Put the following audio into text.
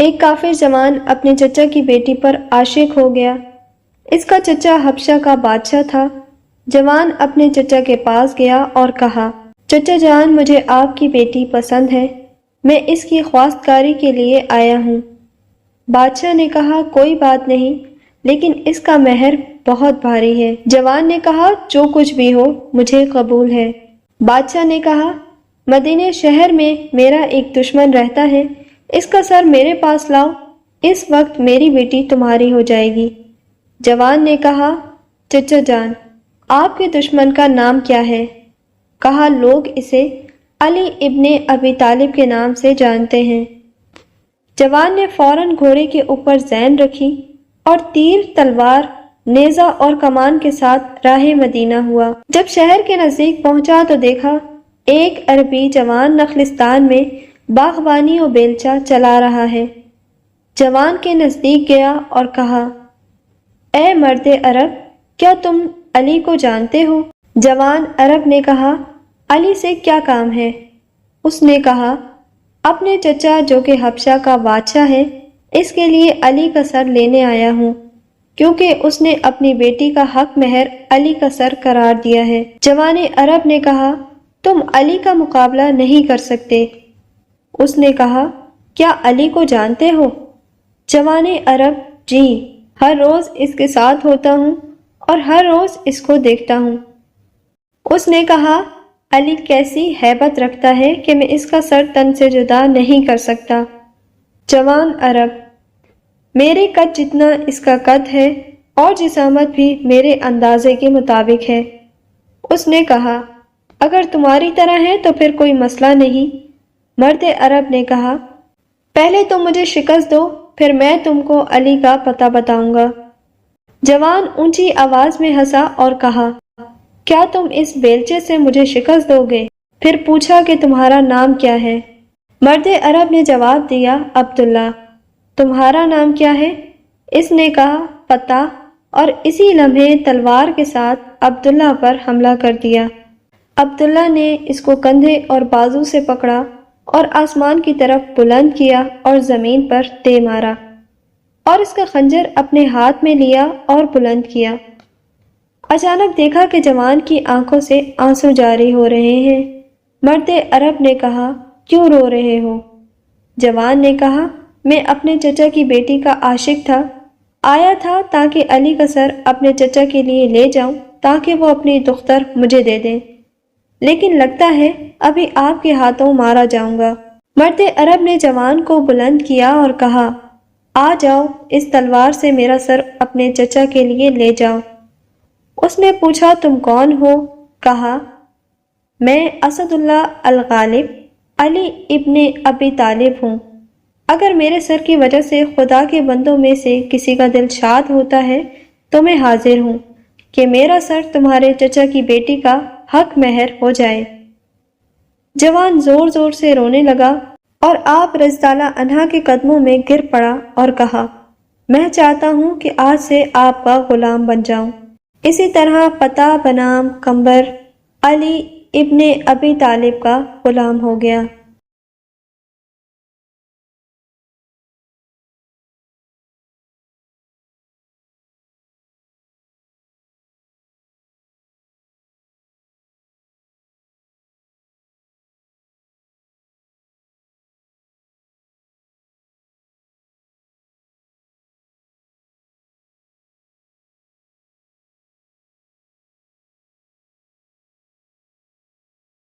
ایک کافر جوان اپنے چچا کی بیٹی پر عاشق ہو گیا۔ اس کا چچا حبشہ کا بادشاہ تھا۔ جوان اپنے چچا کے پاس گیا اور کہا، چچا جان، مجھے آپ کی بیٹی پسند ہے، میں اس کی خواستگاری کے لیے آیا ہوں۔ بادشاہ نے کہا، کوئی بات نہیں، لیکن اس کا مہر بہت بھاری ہے۔ جوان نے کہا، جو کچھ بھی ہو مجھے قبول ہے۔ بادشاہ نے کہا، مدینے شہر میں میرا ایک دشمن رہتا ہے، اس کا سر میرے پاس لاؤ، اس وقت میری بیٹی تمہاری ہو جائے گی۔ جوان نے کہا، چچا جان، آپ کے دشمن کا نام کیا ہے؟ کہا، لوگ اسے علی ابن ابی طالب کے نام سے جانتے ہیں۔ جوان نے فوراً گھوڑے کے اوپر زین رکھی اور تیر، تلوار، نیزہ اور کمان کے ساتھ راہ مدینہ ہوا۔ جب شہر کے نزدیک پہنچا تو دیکھا ایک عربی جوان نخلستان میں باغبانی و بیلچہ چلا رہا ہے۔ جوان کے نزدیک گیا اور کہا، اے مرد عرب، کیا تم علی کو جانتے ہو؟ جوان عرب نے کہا، علی سے کیا کام ہے؟ اس نے کہا، اپنے چچا جو کہ حبشہ کا بادشاہ ہے، اس کے لیے علی کا سر لینے آیا ہوں، کیونکہ اس نے اپنی بیٹی کا حق مہر علی کا سر قرار دیا ہے۔ جوان عرب نے کہا، تم علی کا مقابلہ نہیں کر سکتے۔ اس نے کہا، کیا علی کو جانتے ہو؟ جوان عرب، جی، ہر روز اس کے ساتھ ہوتا ہوں اور ہر روز اس کو دیکھتا ہوں۔ اس نے کہا، علی کیسی ہیبت رکھتا ہے کہ میں اس کا سر تن سے جدا نہیں کر سکتا۔ جوان عرب، میرے قد جتنا اس کا قد ہے اور جسامت بھی میرے اندازے کے مطابق ہے۔ اس نے کہا، اگر تمہاری طرح ہے تو پھر کوئی مسئلہ نہیں۔ مرد عرب نے کہا، پہلے تم مجھے شکست دو، پھر میں تم کو علی کا پتہ بتاؤں گا۔ جوان اونچی آواز میں ہنسا اور کہا، کیا تم اس بیلچے سے مجھے شکست دو گے؟ پھر پوچھا کہ تمہارا نام کیا ہے؟ مرد عرب نے جواب دیا، عبداللہ۔ تمہارا نام کیا ہے؟ اس نے کہا، فتح، اور اسی لمحے تلوار کے ساتھ عبداللہ پر حملہ کر دیا۔ عبداللہ نے اس کو کندھے اور بازو سے پکڑا اور آسمان کی طرف بلند کیا اور زمین پر دے مارا، اور اس کا خنجر اپنے ہاتھ میں لیا اور بلند کیا۔ اچانک دیکھا کہ جوان کی آنکھوں سے آنسو جاری ہو رہے ہیں۔ مرد عرب نے کہا، کیوں رو رہے ہو؟ جوان نے کہا، میں اپنے چچا کی بیٹی کا عاشق تھا، آیا تھا تاکہ علی کا سر اپنے چچا کے لیے لے جاؤں تاکہ وہ اپنی دختر مجھے دے دیں، لیکن لگتا ہے ابھی آپ کے ہاتھوں مارا جاؤں گا۔ مرد عرب نے جوان کو بلند کیا اور کہا، آ جاؤ، اس تلوار سے میرا سر اپنے چچا کے لیے لے جاؤ۔ اس نے پوچھا، تم کون ہو؟ کہا، میں اسد اللہ الغالب علی ابن ابی طالب ہوں۔ اگر میرے سر کی وجہ سے خدا کے بندوں میں سے کسی کا دل شاد ہوتا ہے تو میں حاضر ہوں کہ میرا سر تمہارے چچا کی بیٹی کا حق مہر ہو جائے۔ جوان زور زور سے رونے لگا اور آپ رضی اللہ عنہ کے قدموں میں گر پڑا اور کہا، میں چاہتا ہوں کہ آج سے آپ کا غلام بن جاؤں۔ اسی طرح فتح بنام کمبر علی ابن ابی طالب کا غلام ہو گیا۔